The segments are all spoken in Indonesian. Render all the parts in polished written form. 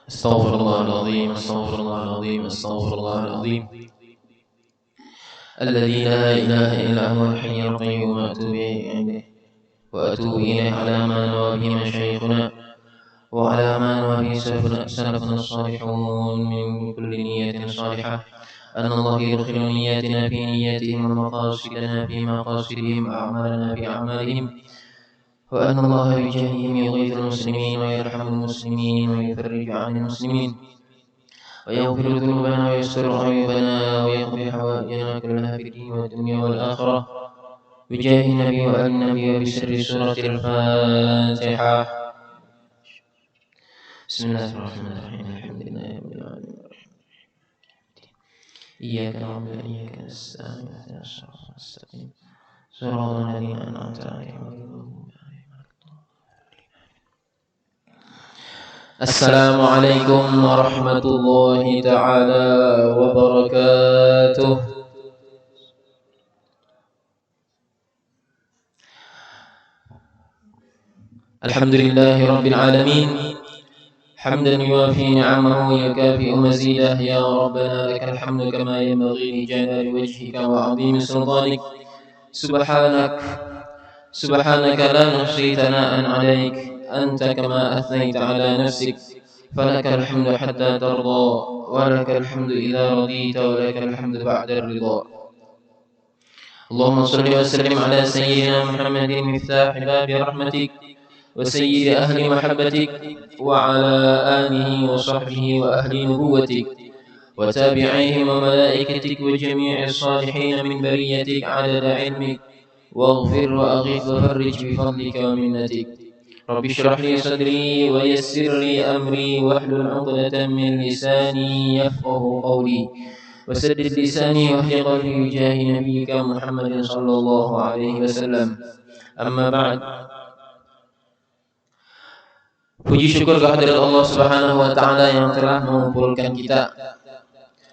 استغفر الله العظيم استغفر الله العظيم استغفر الله العظيم الذي لا إله إلا هو الحي القيوم وأتوب إليه على ما نوى به مشايخنا وعلى ما نوى به سلفنا الصالحون من كل نية صالحة أن الله يدخل نياتنا في نياتهم ومقاصدنا في مقاصدهم وأعمالنا في أعمالهم وأن الله بجاههم يغيث المسلمين ويرحم المسلمين ويفرج عن المسلمين ويغفر ذنوبنا ويستر عيوبنا ويقضي حوائجنا كلها في الدين والدنيا والآخرة بجاه النبي وآل النبي وبسر سورة الفاتحة. بسم الله الرحمن الرحيم الحمد لله رب العالمين إياك نعبد وإياك نستعين اهدنا الصراط المستقيم صراط الذين أنعمت عليهم. السلام عليكم ورحمة الله تعالى وبركاته. الحمد لله رب العالمين حمدا يوافي نعمه ويكافئ مزيده. يا ربنا لك الحمد كما ينبغي لجلال وجهك وعظيم سلطانك. سبحانك لا نحصي ثناء عليك أنت كما أثنيت على نفسك. فلك الحمد حتى ترضى ولك الحمد إذا رضيت ولك الحمد بعد الرضا. اللهم صل وسلم على سيدنا محمد مفتاح باب رحمتك وسيد أهل محبتك وعلى آله وصحبه وأهل نبوتك وتابعيهم وملائكتك وجميع الصالحين من بريتك عدد علمك. واغفر وأغث وفرج بفضلك ومنتك. رب اشرح لي صدري ويسر لي أمري واحلل عقدة من لساني يفقه قولي وسدد لساني واهد قلبي بجاه نبيك محمد صلى الله عليه وسلم. أما بعد. Puji syukur kehadirat Allah Subhanahu wa taala yang telah mengumpulkan kita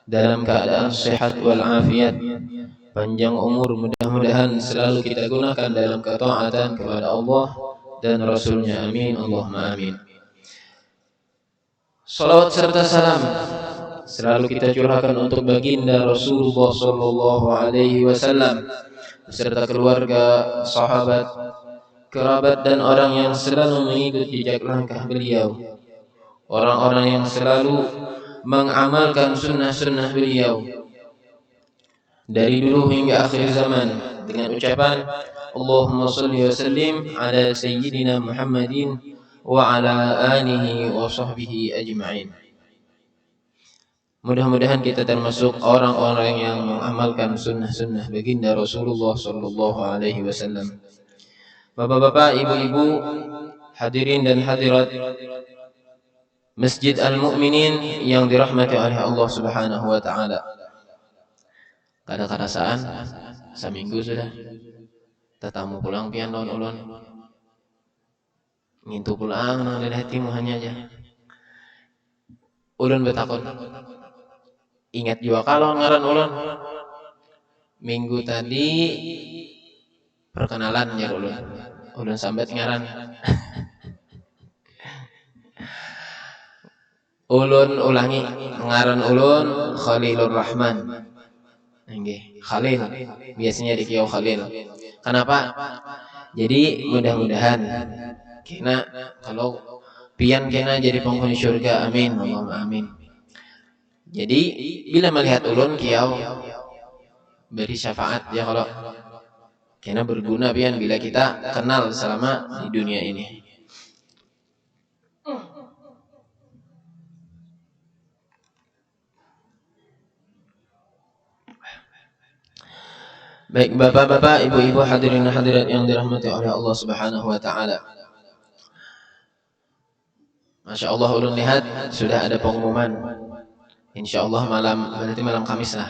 dalam keadaan sehat wal afiat, panjang umur. Mudah-mudahan selalu kita gunakan dalam ketaatan kepada Allah dan Rasulnya. Amin Allahumma amin. Salawat serta salam selalu kita curahkan untuk baginda Rasulullah sallallahu alaihi wasallam beserta keluarga, sahabat, kerabat dan orang yang selalu mengikut jejak langkah beliau, orang-orang yang selalu mengamalkan sunnah-sunnah beliau dari dulu hingga akhir zaman dengan ucapan Allahumma salli wa sallim ala sayyidina Muhammadin wa ala alihi wa sahbihi ajma'in. Mudah-mudahan kita termasuk orang-orang yang mengamalkan sunnah-sunnah baginda Rasulullah sallallahu alaihi wasallam. Bapak-bapak, ibu-ibu, hadirin dan hadirat Masjid Al-Mu'minin yang dirahmati oleh Allah Subhanahu wa taala. Kada karasaan seminggu sudah tetamu pulang pian lawan ulun. Ngintu pulang nang dadah timu hanya aja. Ulun betakon. Ingat juga kalau ngaran ulun. Minggu tadi perkenalan ya ulun. Ulun sambat ngaran. Ulun ulangi ngaran ulun Khalilur Rahman. Nggih, Khalil. Biasanya dikira Khalil. Kenapa? Jadi mudah-mudahan kena kalau pian kena jadi penghuni surga. Amin Allahumma amin. Jadi bila melihat ulun kiau beri syafaat ya kalau kena berguna pian bila kita kenal selama di dunia ini. Baik bapak-bapak, ibu-ibu, hadirin dan hadirat yang dirahmati oleh Allah Subhanahu wa taala. Masya Allah, ulun lihat sudah ada pengumuman. Insya Allah berarti malam Kamis lah.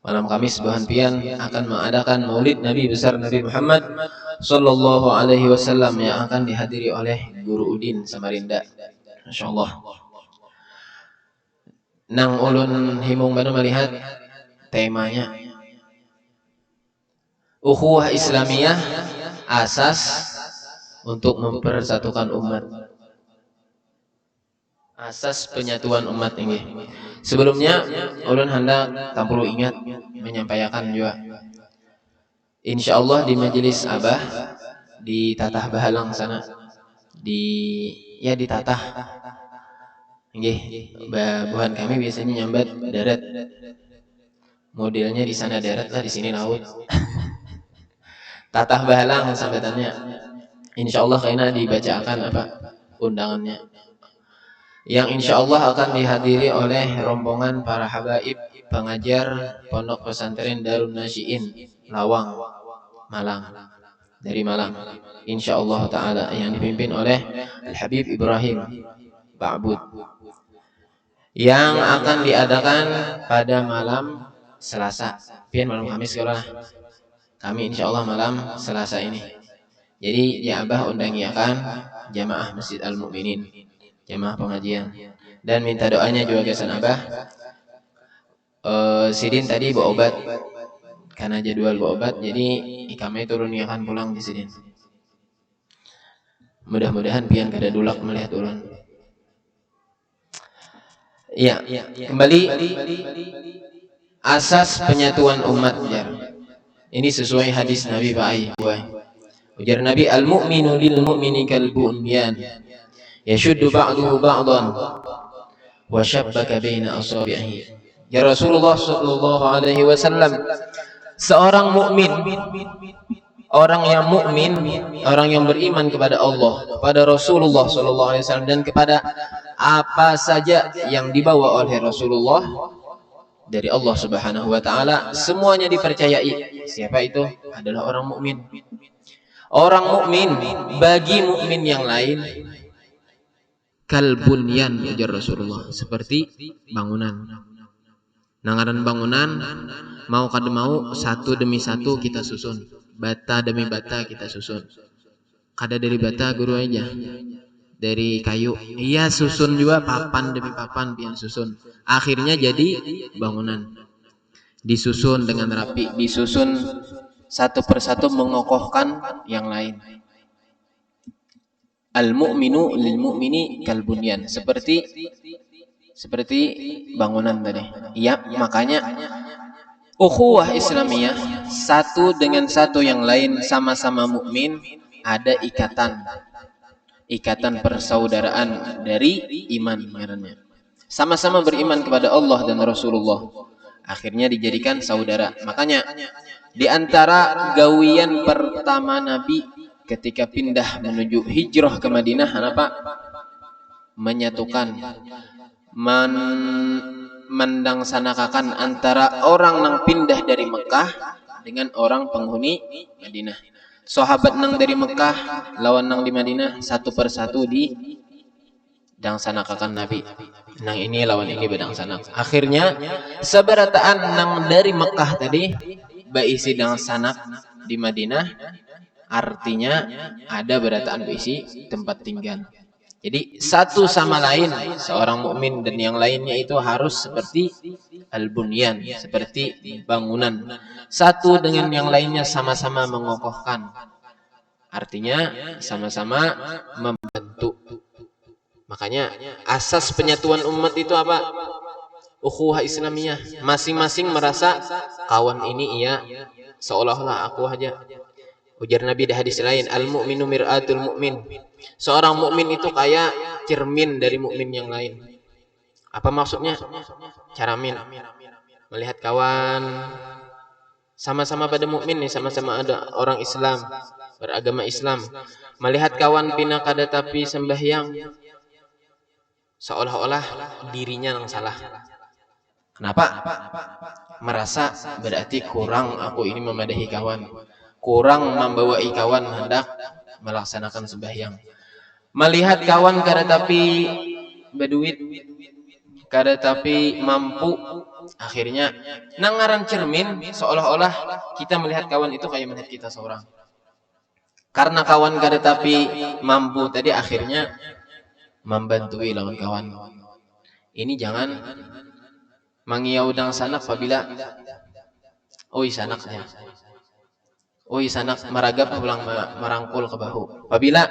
Malam Kamis Bahan Pian akan mengadakan Maulid Nabi besar Nabi Muhammad sallallahu alaihi wasallam yang akan dihadiri oleh Guru Udin Samarinda. Masya Allah. Nang ulun himung baru melihat temanya Ukhuwah Islamiyah, asas untuk mempersatukan umat. Asas penyatuan umat ini. Sebelumnya ulun hendak tak perlu ingat menyampaikan juga. Insyaallah di majelis Abah di Tatah Bahalang sana ditatah. Nggih, babuhan kami biasanya nyambat darat. Modelnya di sana darat lah, di sini laut. Tatah Bahalang sambatannya. Insyaallah kayaknya dibacakan undangannya. Yang insyaallah akan dihadiri oleh rombongan para habaib pengajar Pondok Pesantren Darun Nasyiin Lawang, Malang. Dari Malang. Insyaallah taala yang dipimpin oleh Al Habib Ibrahim Ba'bud. Yang akan diadakan pada malam Selasa. Pian malam Kamis kalau kami insyaallah malam Selasa ini. Jadi di Abah undangiakan jamaah Masjid Al Mukminin, jamaah pengajian, dan minta doanya juga kesan Abah. Sidin tadi bawa obat karena jadwal bawa obat, jadi kami turun akan pulang di Sidin. Mudah-mudahan pian kada dulak melihat ulun. Ya, kembali asas penyatuan umat jar. Ini sesuai hadis Nabi Pak Ai. Ujar Nabi, al-mu'minu lil mu'mini kal bunyan yashuddu ba'duhu ba'dan wa shabbaka baina asabi'ihi. Ya Rasulullah sallallahu alaihi wasallam, seorang mukmin, orang yang mukmin, orang yang beriman kepada Allah, kepada Rasulullah sallallahu alaihi wasallam, dan kepada apa saja yang dibawa oleh Rasulullah dari Allah Subhanahu wa taala, semuanya dipercayai. Siapa itu? Adalah orang mukmin. Orang mukmin bagi mukmin yang lain kalbunyan, ujar Rasulullah, seperti bangunan. Nangaran bangunan mau kada mau satu demi satu kita susun, bata demi bata kita susun. Kada dari bata guru aja, dari kayu iya susun juga, papan demi papan pian susun. Akhirnya jadi bangunan, disusun dengan rapi, disusun satu persatu mengokohkan yang lain. Al-mu'minu lil mu'mini kal bunyan, seperti bangunan tadi. Iya, makanya ukhuwah Islamiyah, satu dengan satu yang lain, sama-sama mukmin, ada ikatan persaudaraan dari iman ngarannya. Sama-sama beriman kepada Allah dan Rasulullah, akhirnya dijadikan saudara. Makanya di antara gawian pertama Nabi ketika pindah menuju hijrah ke Madinah, apa? Menyatukan, mendangsanakan antara orang yang pindah dari Mekah dengan orang penghuni Madinah. Sahabat nang dari Mekah lawan nang di Madinah satu persatu di dangsanakan Nabi. Nang ini lawan ini bedangsanak. Akhirnya seberataan nang dari Mekah tadi baisi dangsanak di Madinah, artinya ada berataan baisi tempat tinggal. Jadi satu sama lain, seorang mukmin dan yang lainnya itu harus seperti al-bunyan, seperti bangunan. Satu dengan yang lainnya sama-sama mengokohkan. Artinya sama-sama membantu. Makanya asas penyatuan umat itu apa? Ukhuwah Islamiyah. Masing-masing merasa kawan ini iya seolah-olah aku aja. Ujar Nabi di hadis lain, al-mu'minu mir'atul mu'min. Seorang mukmin itu kayak cermin dari mukmin yang lain. Apa maksudnya? Caramin. Melihat kawan sama-sama pada mukmin nih, sama-sama ada orang Islam, beragama Islam. Melihat kawan pina kada tapi sembahyang, seolah-olah dirinya yang salah. Kenapa? Merasa berarti kurang aku ini memadahi kawan, kurang membawa kawan hendak melaksanakan sembahyang. Melihat kawan kada tapi berduit, kada tapi mampu, akhirnya nangaran cermin, seolah-olah kita melihat kawan itu kayak melihat kita seorang. Karena kawan kada tapi mampu tadi, akhirnya membantui lawan kawan. Ini jangan mangiau dang sanak apabila oi sanak ya. Oi sanak meragap pulang merangkul ke bahu. Apabila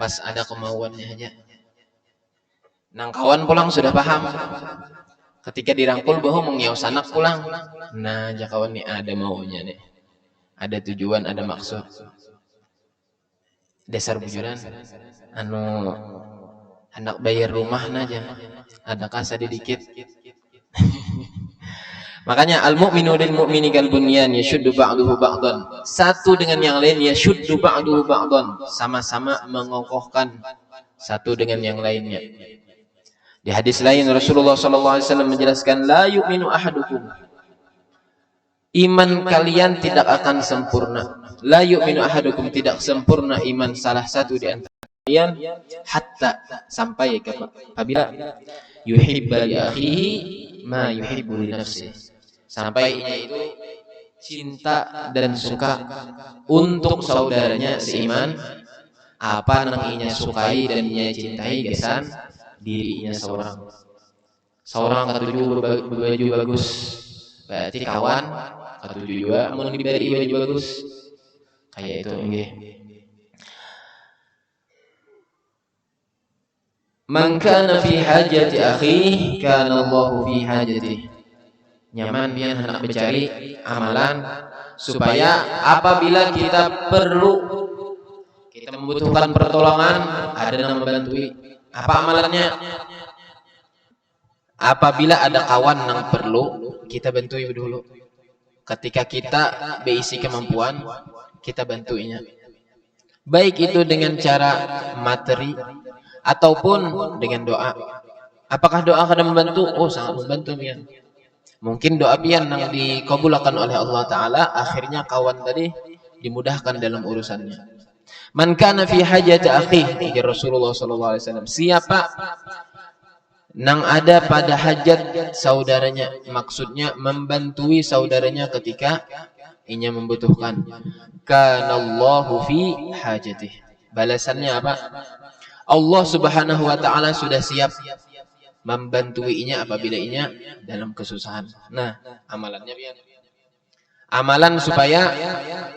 pas ada kemauannya aja. Nang kawan pulang sudah paham. Ketika dirangkul bahwa mengiaus anak pulang. Nah, jakawan nih ada maunya nih. Ada tujuan, ada maksud. Dasar bujuran. Anu anak bayar rumah aja. Ada kasa dikit. Makanya al-mu'minu lil mu'mini kal bunyan yashuddu ba'duhu ba'dan. Satu dengan yang lain yashuddu ba'duhu ba'dan. Sama-sama mengokohkan satu dengan yang lainnya. Di hadis lain Rasulullah SAW menjelaskan la yu'minu ahadukum. Iman kalian tidak akan sempurna. La yu'minu ahadukum, tidak sempurna iman salah satu di antara kalian hatta sampai apabila yuhibba li akhihi ma yuhibbu li nafsihi. Sampainya itu cinta dan suka untuk saudaranya seiman apa yang ia sukai dan ia cintai gesan dirinya seorang ketujuh baju bagus berarti kawan ketujuh juga mau diberi baju bagus kayak itu nggih. Man kana fi hajati akhihi kana Allahu fi hajatihi. Nyaman dia hendak mencari amalan supaya apabila kita membutuhkan pertolongan ada yang membantui. Apa amalannya? Apabila ada kawan yang perlu kita bantui dulu. Ketika kita berisi kemampuan kita bantuinya. Baik itu dengan cara materi ataupun dengan doa. Apakah doa akan membantu? Oh, sangat membantu ya. Mungkin doa pian yang dikabulkan oleh Allah Ta'ala, akhirnya kawan tadi dimudahkan dalam urusannya. Man kana fi hajati akhihi, Rasulullah SAW. Siapa nang ada pada hajat saudaranya, maksudnya membantui saudaranya ketika inya membutuhkan. Kana Allahu fi hajatihi. Balasannya apa? Allah Subhanahu wa Ta'ala sudah siap membantuinya apabila inya dalam kesusahan. Nah, amalannya biar amalan supaya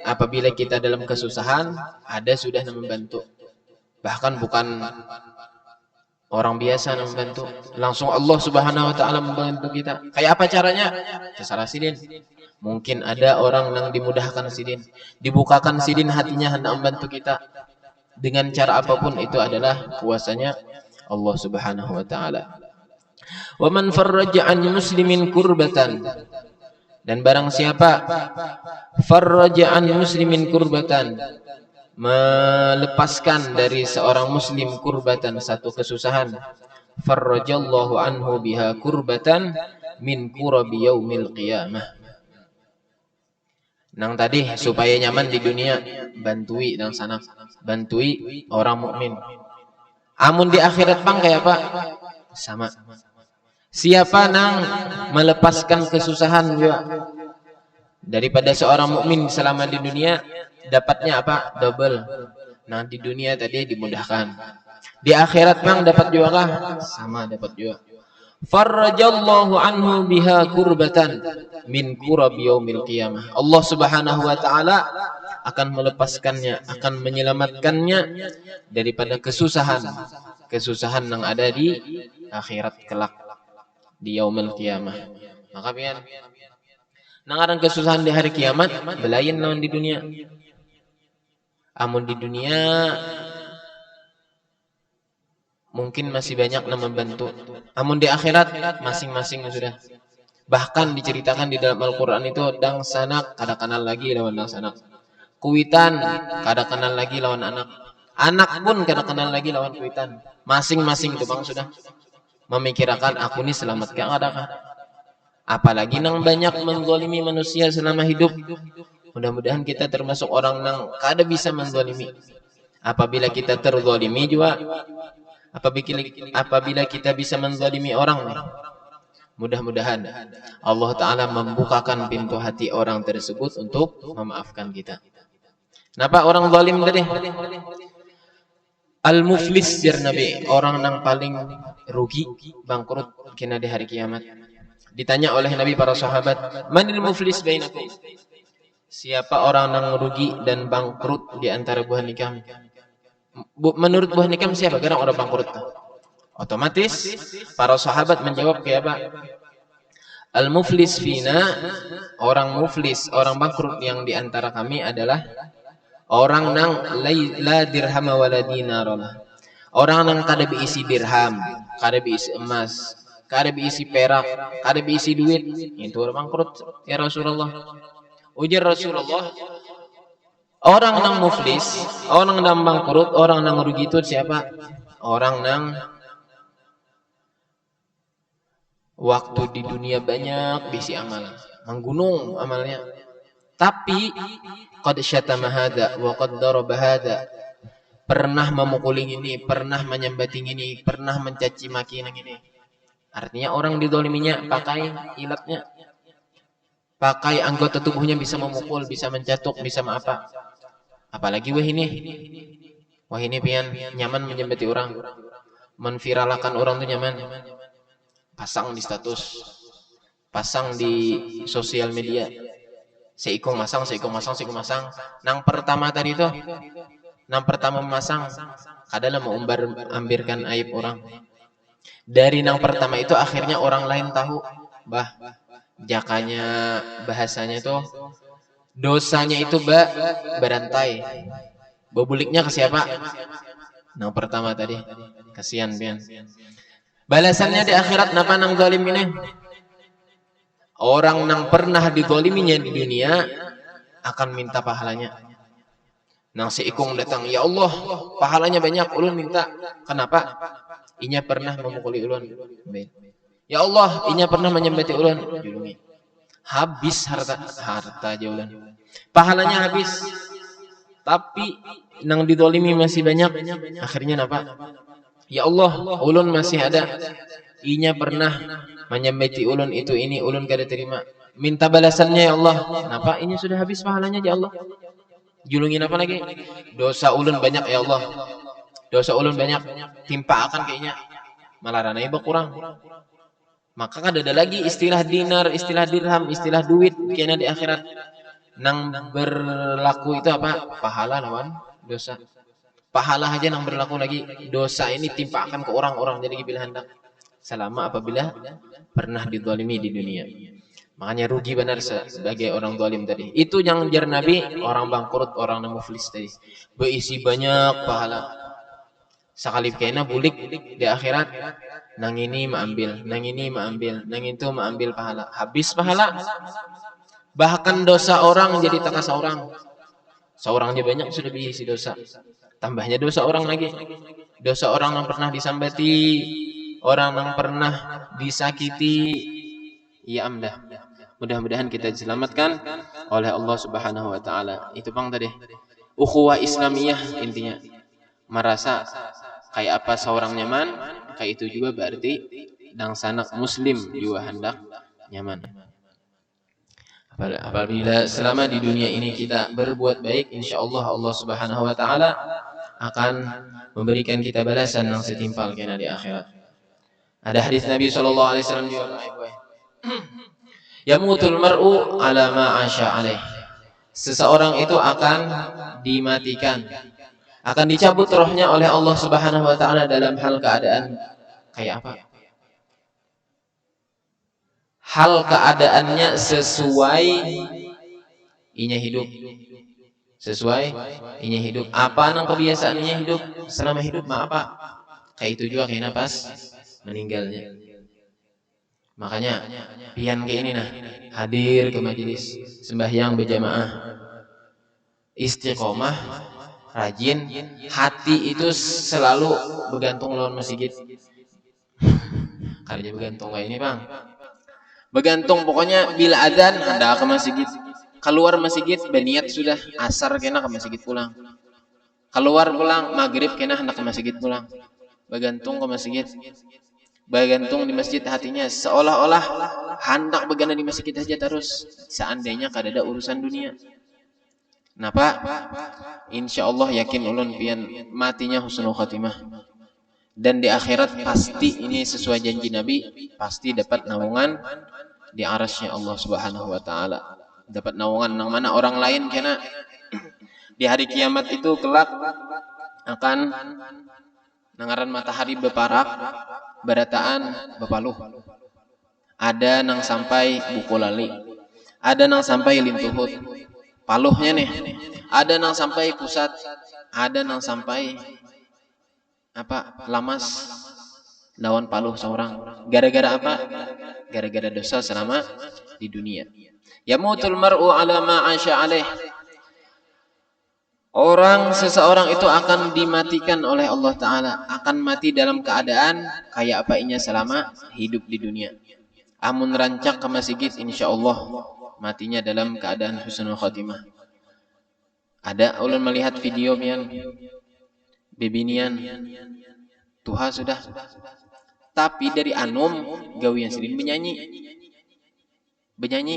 apabila kita dalam kesusahan ada sudah yang membantu. Bahkan bukan orang biasa yang membantu, langsung Allah Subhanahu wa Ta'ala membantu kita. Kayak apa caranya? Secara sidin. Mungkin ada orang yang dimudahkan sidin, dibukakan sidin hatinya hendak membantu kita. Dengan cara apapun itu adalah kuasanya Allah Subhanahu wa Ta'ala. Wa man farraja an muslimin kurbatan, dan barang siapa farraja an muslimin kurbatan, melepaskan dari seorang muslim kurbatan, satu kesusahan, farrajallahu anhu biha kurbatan min kurabi yaumil qiyamah. Nang tadi supaya nyaman di dunia bantui dan sana, bantui orang mukmin. Amun di akhirat bang kayak apa? Sama. Siapa nang melepaskan kesusahan juga daripada seorang mukmin selama di dunia, dapatnya apa? Double. Nah, di dunia tadi dimudahkan. Di akhirat bang dapat juga kah? Sama, dapat juga. Farrajallahu anhu biha kurbatan min kurabi yaumil qiyamah. Allah Subhanahu wa Ta'ala akan melepaskannya, akan menyelamatkannya daripada kesusahan yang ada di akhirat kelak, di yaumil qiyamah. Maka pian nang aran kesusahan di hari kiamat belayan lawan di dunia. Amun di dunia mungkin masih banyak yang membantu. Amun di akhirat masing-masing sudah. Bahkan diceritakan di dalam Al-Qur'an itu dang sanak kada kenal lagi lawan dang sanak. Kuitan kada kenal lagi lawan anak. Anak pun kada kenal lagi lawan kuitan. Masing-masing itu bang sudah memikirkan aku ini selamat gak adakah. Apalagi nang banyak menzalimi manusia selama hidup. Mudah-mudahan kita termasuk orang nang kada bisa menzalimi. Apabila kita terzalimi juga, apabila kita bisa menzalimi orang, mudah-mudahan Allah Ta'ala membukakan pintu hati orang tersebut untuk memaafkan kita. Kenapa orang zalim tadi? Al-muflis jar Nabi, orang yang paling rugi, bangkrut kena di hari kiamat. Ditanya oleh Nabi para sahabat, manil muflis bainakum? Siapa orang yang rugi dan bangkrut di antara buah nikah? Menurut buah nikah siapa? Garang orang bangkrut. Otomatis para sahabat menjawab kayak apa? Al-muflis fina, orang muflis, orang bangkrut yang di antara kami adalah orang nang la dirham wala dinar. Orang nang kada diisi dirham, kada diisi emas, kada diisi perak, kada diisi duit. Itu orang bangkrut ya Rasulullah. Ujar Rasulullah, orang nang muflis, orang nang bangkrut, orang nang rugi itu siapa? Orang nang waktu di dunia banyak bisi amal, menggunung amalnya. Tapi qad syatama hada wa qad daraba hada. Pernah memukuli ini, pernah menyambating ini, pernah mencaci maki yang ini. Artinya orang didoliminya pakai ilatnya. Pakai anggota tubuhnya bisa memukul, bisa mencatuk, bisa apa. Apalagi wah ini. Wah ini pian nyaman menyambati orang. Menviralkan orang tuh nyaman. Pasang di status, pasang di sosial media. Seikung masang. Nang pertama tadi itu, nang pertama memasang, kadalah mau ambirkan aib orang. Dari nang pertama itu akhirnya orang lain tahu, jakanya bahasanya itu, dosanya itu berantai. Bobuliknya ke siapa? Nang pertama tadi, kasihan pian. Balasannya di akhirat napa nang zalim ini? Orang nang pernah dizaliminya di dunia akan minta pahalanya. Nang seikung datang, ya Allah, pahalanya banyak, ulun minta. Kenapa? Inya pernah memukuli ulun. Ya Allah, inya pernah menyembati ulun. Habis harta aja ulun. Pahalanya habis. Tapi nang dizalimi masih banyak. Akhirnya napa? Ya Allah, ulun masih ada. Inya pernah menyembati ulun itu ini, ulun kada terima. Minta balasannya ya Allah. Kenapa? Ini sudah habis pahalanya ya Allah. Julungin apa lagi? Dosa ulun banyak ya Allah. Dosa ulun banyak. Timpa akan kayaknya. Malah ranai berkurang. Maka kada ada lagi istilah dinar, istilah dirham, istilah duit kayaknya di akhirat. Nang berlaku itu apa? Pahala lawan dosa. Pahala aja nang berlaku lagi. Dosa ini timpa akan ke orang-orang jadi bila hendak. Selama apabila pernah dizalimi di dunia. Makanya rugi benar sebagai orang zalim tadi. Itu yang jar Nabi, orang bangkrut, orang muflis tadi. Berisi banyak pahala. Sekali kena bulik di akhirat, nang ini mengambil, nang ini mengambil, nang itu mengambil pahala. Habis pahala. Bahkan dosa orang jadi takas orang. Seorangnya banyak sudah berisi dosa. Tambahnya dosa orang lagi. Dosa orang yang pernah disambati, orang yang pernah disakiti. Ya amdah. Mudah-mudahan kita diselamatkan oleh Allah Subhanahu wa taala. Itu bang tadi. Ukhuwah Islamiyah intinya. Merasa kayak apa seorang nyaman, kayak itu juga berarti dang sanak muslim juga hendak nyaman. Apabila selama di dunia ini kita berbuat baik, insyaallah Allah Subhanahu wa taala akan memberikan kita balasan yang setimpal kena di akhirat. Ada hadis Nabi sallallahu alaihi wasallam juga. Yamutul mar'u ala ma 'asha alaih. Seseorang itu akan dimatikan, akan dicabut rohnya oleh Allah Subhanahu wa taala dalam hal keadaan kayak apa? Hal keadaannya sesuai inya hidup. Sesuai inya hidup. Apa nang kebiasaannya hidup selama hidup mah apa? Kayak itu juga kayaknya pas meninggalnya. Makanya pian kayak ini nah, hadir ke majelis sembahyang berjamaah, istiqomah, rajin, hati itu selalu bergantung lawan masjid. Karena bergantung kayak ini bang, bergantung pokoknya bila adzan ada ke masjid, keluar masjid berniat sudah asar kena ke masjid pulang, keluar pulang maghrib kena hendak ke masjid pulang, bergantung ke masjid. Bergantung di masjid hatinya seolah-olah hendak begana di masjid saja terus seandainya kada ada urusan dunia. Kenapa? Insya Allah yakin ulun pian matinya husnul khatimah dan di akhirat pasti ini sesuai janji Nabi pasti dapat naungan di arasy Allah Subhanahu wa taala. Dapat naungan nang mana orang lain kena di hari kiamat itu kelak akan Nangaran matahari beparak, berataan bepaluh. Ada nang sampai buku lali. Ada nang sampai lintuhut. Paluhnya nih. Ada nang sampai pusat. Ada nang sampai lamas lawan paluh seorang. Gara-gara apa? Gara-gara dosa selama di dunia. Yamutul mar'u ala ma 'asha 'alaih. Seseorang itu akan dimatikan oleh Allah Ta'ala. Akan mati dalam keadaan kayak apa inya selama hidup di dunia. Amun rancak ke masjid insyaallah matinya dalam keadaan husnul khotimah. Ada ulun melihat video pian bebinian Tuhan sudah. Tapi dari anum gawian sendiri Benyanyi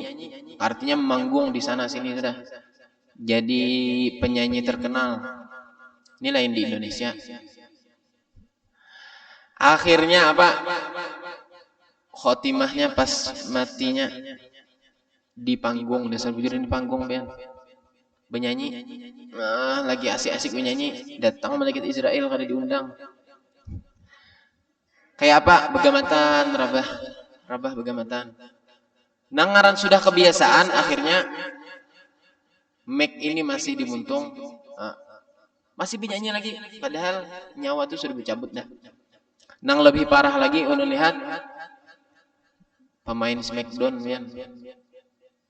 artinya memanggung di sana sini sudah. Jadi penyanyi terkenal. Ini lain di Indonesia. Akhirnya apa? Khotimahnya pas matinya di panggung, dasar bujur di panggung pian. Benyanyi. Lagi asik-asik menyanyi, datang malaikat Israel kada diundang. Kayak apa? Begamatan, rabah begamatan. Nangaran sudah kebiasaan, akhirnya mic ini masih dimuntung, masih penyanyi lagi, padahal nyawa itu sudah dicabut dah. Nang lebih parah lagi, ulun lihat pemain Smackdown,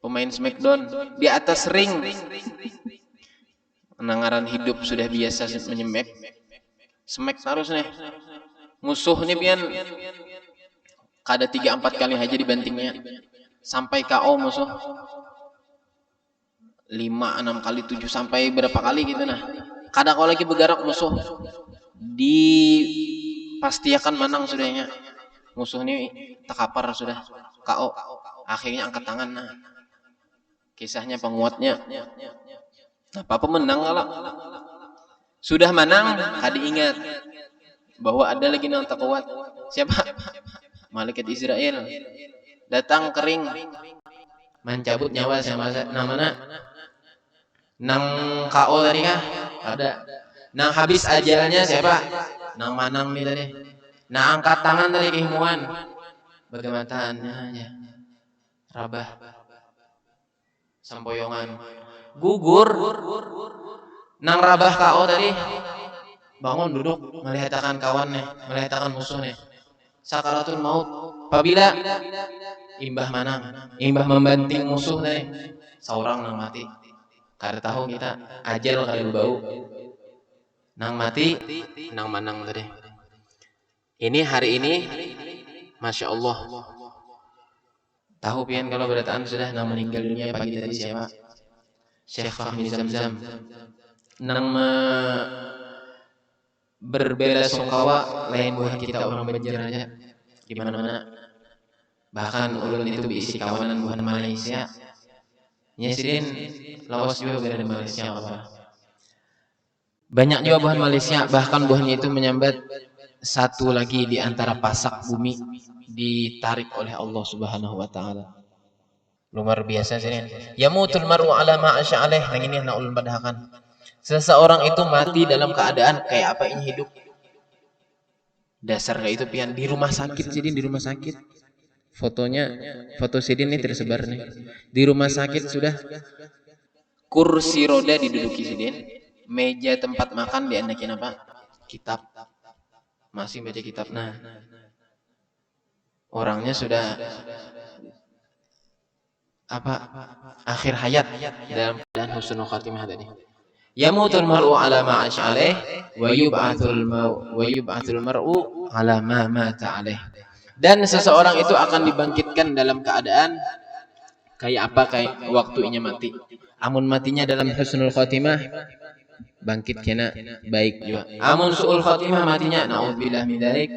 pemain Smackdown di atas ring. Nangaran hidup sudah biasa menyemek, smack terus nih. Musuh nih pian kada 3-4 kali aja dibantingnya sampai KO musuh. 5, 6 kali, 7 sampai berapa kali gitu nah. Kada kau lagi bergerak musuh pasti akan menang sudahnya. Musuh ini takapar sudah KO. Akhirnya angkat tangan nah. Kisahnya penguatnya. Apa pemenang kalau sudah menang kada ingat bahwa ada lagi yang tak kuat. Siapa? Malaikat Israel datang kering mencabut nyawa sama namanya. Nang KO tadi kah? Ada. Nang habis ajalnya siapa? Nang manang nih tadi. Nang angkat tangan tadi kehimuan. Bagamatannya aja. Rabah. Sampoyongan. Gugur. Nang rabah KO tadi. Bangun duduk. Melihatakan kawannya. Melihatakan musuhnya. Sakaratul maut. Apabila imbah manang. Imbah membanting musuh tadi. Seorang nang mati. Kada tahu kita ajal kada bau. Nang mati, nang manang tadi. Ini hari ini, masya Allah. Tahu pian kalau berataan sudah nang meninggal dunia pagi tadi siapa? Syekh Fahmi Zamzam. Nang berbela sungkawa lain bukan kita orang Banjar aja. Di mana-mana. Bahkan ulun itu diisi kawanan bukan Malaysia. Nyesirin lawas juga berada di Malaysia apa. Banyak juga bahan Malaysia, bahkan buahnya itu menyambat satu lagi di antara pasak bumi ditarik oleh Allah Subhanahu wa taala. Luar biasa sini. Yamutul mar'u ala ma 'asha 'alaih. Yang ini nak ulun padahakan. Seseorang itu mati dalam keadaan kayak apa ini hidup. Dasar kayak itu pian di rumah sakit jadi di rumah sakit. Foto Sidin ini tersebar nih. Di rumah sakit sudah kursi roda diduduki Sidin, meja tempat makan dianakin apa? Kitab. Masih baca kitab. Nah, orangnya sudah akhir hayat dalam keadaan husnul khatimah tadi. Yamutul mar'u ala ma 'asha 'alaih wa yub'atsul mar'u ala ma mata 'alaih. Dan seseorang itu akan dibangkitkan dalam keadaan kayak waktunya mati. Amun matinya dalam husnul khatimah, bangkit kena baik juga. Amun su'ul khatimah matinya, na'udzubillah min dzalik,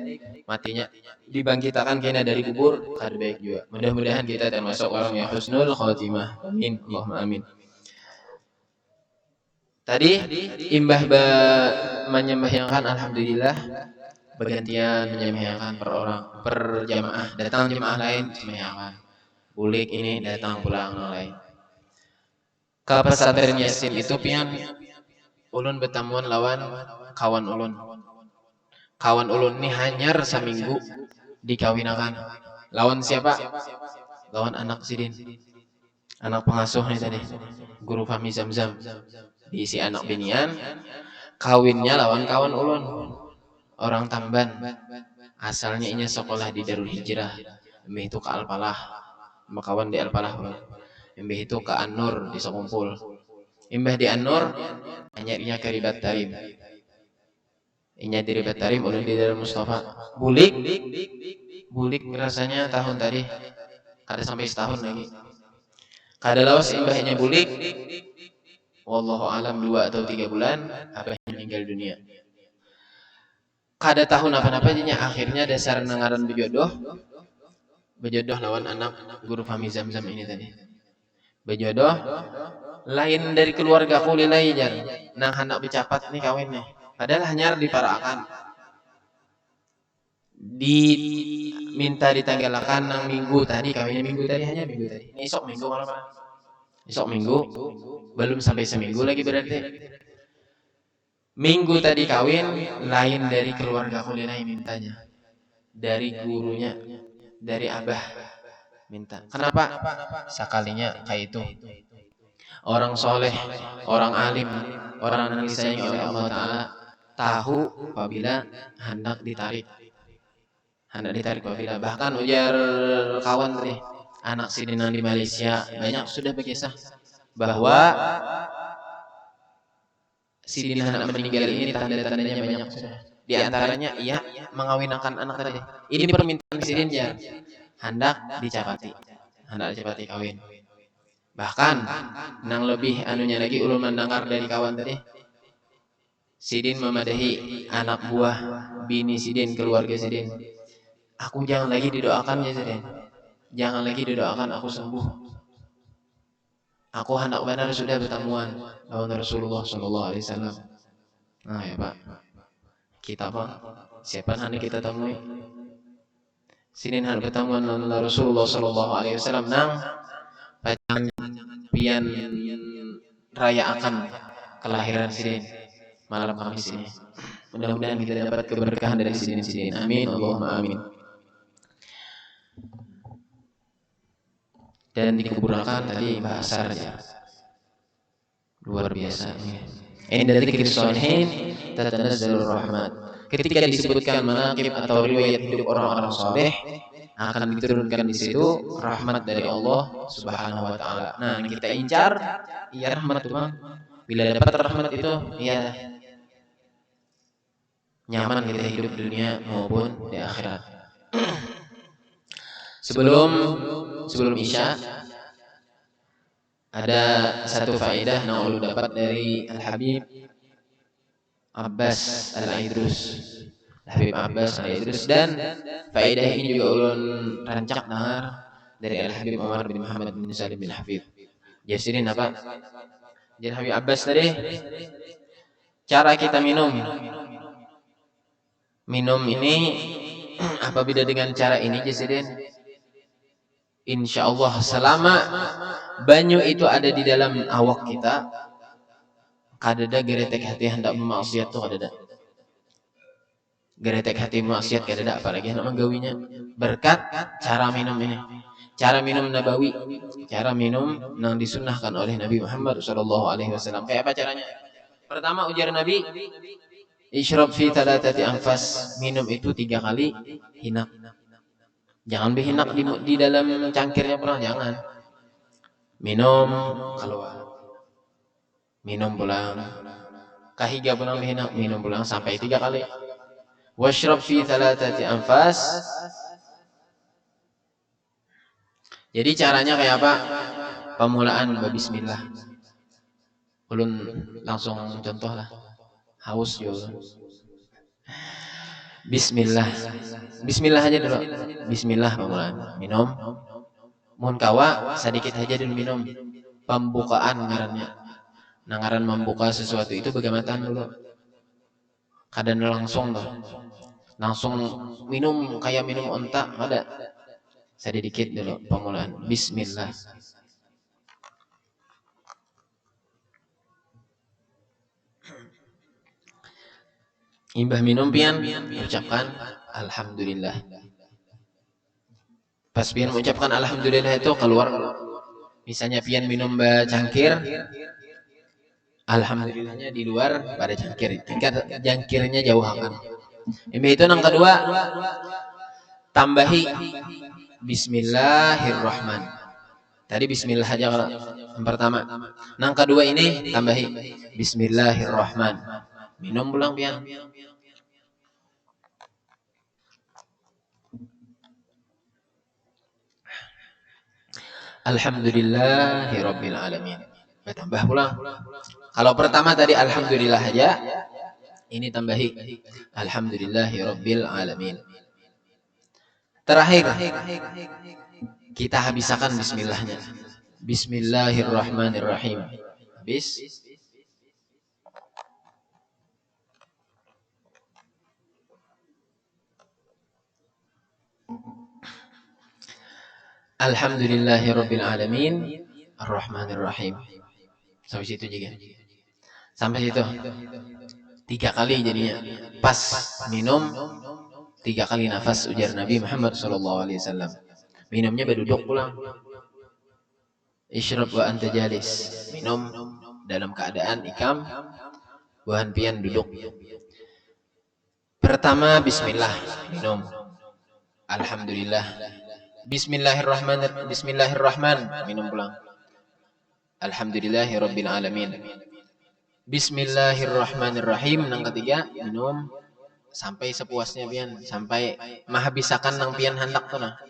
matinya dibangkitkan kena dari kubur, kada baik juga. Mudah-mudahan kita termasuk orang yang husnul khatimah. Amin. Allahumma amin. Tadi imbah menyembahyangkan alhamdulillah. Bergantian menyembahyangkan per jamaah. Datang jamaah lain sembahyangkan. Bulik ini datang pulang lain. Ke pesantren Yasin itu pian ulun bertamuan lawan kawan ulun. Kawan ulun ini hanyar seminggu dikawinakan. Lawan siapa? Lawan anak sidin. Anak pengasuh nih tadi. Guru Fahmi Zamzam. Diisi anak binian. Kawinnya lawan kawan ulun. Orang Tamban. Asalnya inya sekolah di Darul Hijrah. Mbah itu ke Al-Falah. Kawan di Al-Falah. Mbah itu ke An-Nur di Sekumpul. Mbah di An-Nur hanya inya ke Ribat Tarim. Inya di Ribat Tarim ulun di Darul Mustafa. Bulik rasanya tahun tadi. Kada sampai setahun lagi. Kada lawas imbahnya bulik. Wallahu alam 2 atau 3 bulan abahnya meninggal dunia. Kada tahun apa-apa jadinya akhirnya dasar nangaran bejodoh lawan anak Guru Fahmi Zamzam ini tadi. Bejodoh lain dari keluarga kulilai jar. Nang anak becapat nih kawin nih. Padahal hanya diparakan. Diminta ditanggalakan nang minggu tadi kawinnya minggu tadi hanya minggu tadi. Ini esok minggu malam. Esok minggu belum sampai seminggu lagi berarti. Minggu tadi kawin lain dari keluarga kulilai mintanya. Dari gurunya, dari abah minta. Kenapa? Sekalinya kayak itu. Orang soleh, orang alim, orang yang disayangi oleh Allah Ta'ala tahu apabila hendak ditarik. Hendak ditarik apabila. Bahkan ujar kawan tadi, anak sidin di Malaysia banyak sudah berkisah bahwa sidin anak meninggal ini tanda-tandanya banyak sudah. Di antaranya ia mengawinkan anak tadi. Ini permintaan sidin ya. Hendak dicapati kawin. Bahkan nang lebih anunya lagi ulun mendengar dari kawan tadi. Sidin memadahi anak buah bini sidin, keluarga sidin. Aku jangan lagi didoakan ya sidin. Jangan lagi didoakan aku sembuh. Aku hendak benar sudah bertemuan lawan Rasulullah sallallahu alaihi wasallam. Nah ya Pak. Kita Pak, siapa hendak kita temui? Sidin hendak bertemuan lawan Rasulullah sallallahu alaihi wasallam nang pian raya akan kelahiran sidin malam Kamis ini. Mudah-mudahan kita dapat keberkahan dari sidin. Amin Allahumma amin. Dan dikuburkan tadi bahasa saja. Luar biasa ini. Inda dzikri sholihin tatanazzalur rahmat. Ketika disebutkan manaqib atau riwayat hidup orang-orang saleh akan diturunkan di situ rahmat dari Allah Subhanahu wa taala. Nah, kita incar ya rahmat itu, Bang. Bila dapat rahmat itu, ya nyaman kita hidup di dunia maupun di akhirat. Sebelum Isya ada satu faedah yang ulun dapat dari Al-Habib Abbas Al-Aidrus. Habib Abbas Al-Aidrus, dan faedah ini juga ulun rancak dengar dari Al-Habib Umar bin Muhammad bin Salim bin Hafid. Jadi apa? Jadi Habib Abbas tadi cara kita minum ini apabila dengan cara ini jadi insya Allah selama banyu itu ada di dalam awak kita, kadada geretek hati hendak memaksiat tuh kadada. Geretek hati maksiat kadada, apalagi hendak menggawinya. Berkat cara minum ini. Cara minum nabawi, cara minum yang disunnahkan oleh Nabi Muhammad sallallahu alaihi wasallam. Kayak apa caranya? Pertama ujar Nabi, isyrab fi thalathati anfas. Minum itu 3 kali hinak. Jangan berhinak di dalam cangkirnya pernah, jangan. Minum keluar. Minum pulang. Kahiga pulang berhinak, minum pulang sampai 3 kali. Washrab fi thalathati anfas. Jadi caranya kayak apa? Pemulaan bismillah. Ulun langsung contoh lah. Haus juga. Bismillah. Bismillah aja dulu. Bismillah pemulaan. Minum. Mun kawa sedikit aja dulu minum. Pembukaan ngarannya. Ngaran membuka sesuatu itu bagaimana dulu. Kadang langsung tuh. Langsung minum kayak minum onta, ada. Sedikit dulu pemulaan. Bismillah. Imbah minum pian ucapkan alhamdulillah. Pas pian mengucapkan alhamdulillah itu keluar, misalnya pian minum cangkir, alhamdulillahnya di luar pada cangkir. Jika cangkirnya jauhakan. Imbah itu yang kedua tambahi bismillahirrahmanirrahim. Tadi bismillah aja kalau yang pertama. Yang kedua ini tambahi bismillahirrahmanirrahim. Minum pulang pian. Alhamdulillahirabbil alamin. Tambah pulang. Kalau pertama tadi alhamdulillah aja, ini tambahi alhamdulillahirabbil alamin. Terakhir kita habiskan bismillahnya. Bismillahirrahmanirrahim. Habis. Alhamdulillahirabbil alamin arrahmanirrahim. Sampai situ juga. Sampai situ. 3 kali jadinya. Pas minum 3 kali nafas ujar Nabi Muhammad SAW. Minumnya berduduk pulang. Isyrab wa anta jalis. Minum dalam keadaan ikam, buhan pian duduk. Pertama bismillah, minum. Alhamdulillah. Bismillahirrahman, minum pulang. Alhamdulillahirabbil alamin. Bismillahirrahmanirrahim. Yang ketiga minum sampai sepuasnya pian, sampai menghabiskan nang pian hendak tuh nah.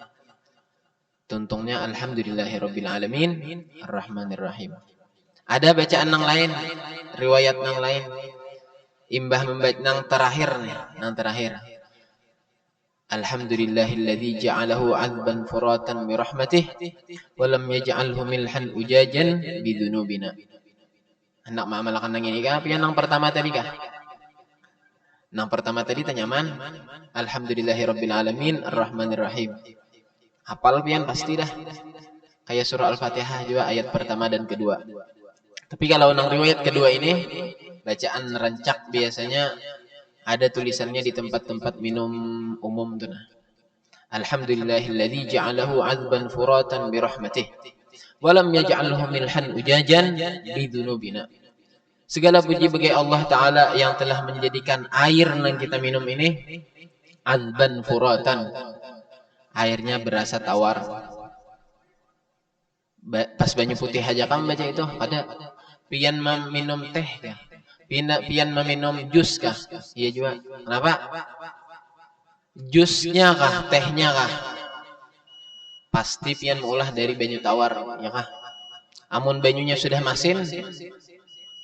Tuntungnya alhamdulillahirabbil alamin arrahmanirrahim. Ada bacaan nang lain, riwayat nang lain. Imbah membaca nang terakhir nih, nang terakhir. Alhamdulillahilladzi ja'alahu 'adban furatan bi rahmatih wa lam yaj'alhu milhan ujajan bi dzunubina. Hendak mengamalkan nang ini kah? Pian nang pertama tadi kah? Nang pertama tadi tanyaman alhamdulillahirabbil alamin arrahmanirrahim. Hafal pian pasti dah. Kayak surah Al-Fatihah juga ayat pertama dan kedua. Tapi kalau nang riwayat kedua ini bacaan rancak biasanya ada tulisannya di tempat-tempat minum umum tuh nah. Alhamdulillahilladzi ja'alahu 'adban furatan bi rahmatih wa lam yaj'alhu milhan ujajan bi dzunubina. Segala puji bagi Allah Ta'ala yang telah menjadikan air yang kita minum ini azban furatan. Airnya berasa tawar. Pas banyu putih aja kan baca itu. Ada pian minum teh ya. Pian meminum jus kah? Iya juga. Kenapa? Jusnya kah? Tehnya kah? Pasti pian mengolah dari banyu tawar. Ya kah? Amun banyunya sudah masin,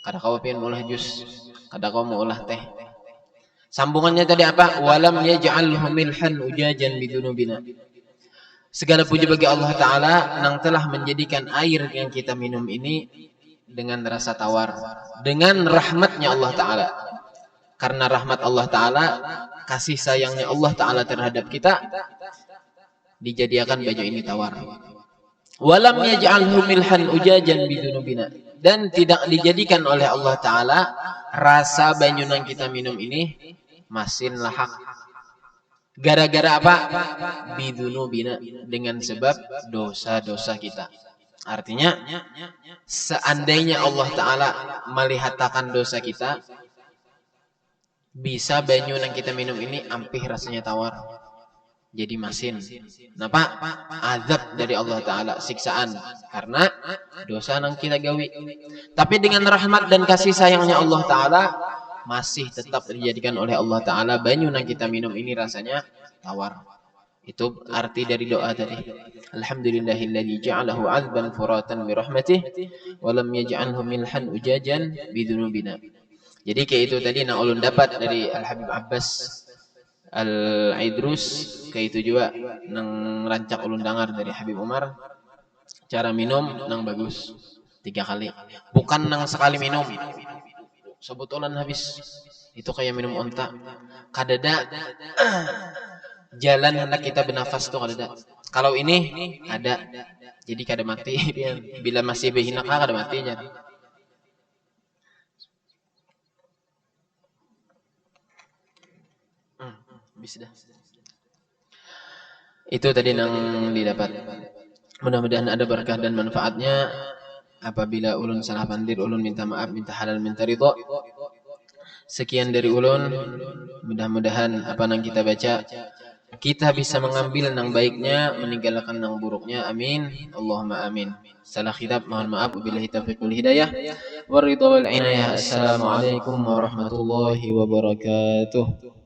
kada kau pian mengolah jus, kada kau mengolah teh. Sambungannya tadi apa? Walam yaj'alhu milhan ujajan bidunubina. Segala puji bagi Allah Ta'ala yang telah menjadikan air yang kita minum ini dengan rasa tawar. Dengan rahmatnya Allah Ta'ala. Karena rahmat Allah Ta'ala, kasih sayangnya Allah Ta'ala terhadap kita, dijadikan baju ini tawar. Walam yaj'alhu milhan ujajan bidunubina. Dan tidak dijadikan oleh Allah Ta'ala rasa banyu yang kita minum ini masin lahak. Gara-gara apa? Bidunubina. Dengan sebab dosa-dosa kita. Artinya, seandainya Allah Ta'ala melihatkan dosa kita, bisa banyu yang kita minum ini ampih rasanya tawar. Jadi masin. Kenapa? Azab dari Allah Ta'ala, siksaan. Karena dosa yang kita gawi. Tapi dengan rahmat dan kasih sayangnya Allah Ta'ala, masih tetap dijadikan oleh Allah Ta'ala banyu yang kita minum ini rasanya tawar. Itu arti dari doa tadi. Alhamdulillahilladzi ja'alahu 'adban furatan bi rahmatih wa lam yaj'alhu milhan ujajan bidunubina. Jadi kayak itu tadi yang ulun dapat dari Al-Habib Abbas Al-Idrus, kayak itu juga nang rancak ulun dengar dari Habib Umar. Cara minum nang bagus 3 kali. Bukan nang sekali minum. Sebutulan habis. Itu kayak minum onta. Kadada jalan hendak kita bernafas tuh kadada. Kalau ini ada. Jadi kada mati. Bila masih berhinak kada matinya. habis dah. Itu tadi yang didapat. Mudah-mudahan ada berkah dan manfaatnya. Apabila ulun salah pandir, ulun minta maaf, minta halal, minta ridho. Sekian dari ulun. Mudah-mudahan apa yang kita baca kita bisa mengambil yang baiknya, meninggalkan yang buruknya. Amin. Allahumma amin. Salah khilaf mohon maaf. Wabillahi taufiq wal hidayah. Waridho wal inayah. Assalamualaikum warahmatullahi wabarakatuh.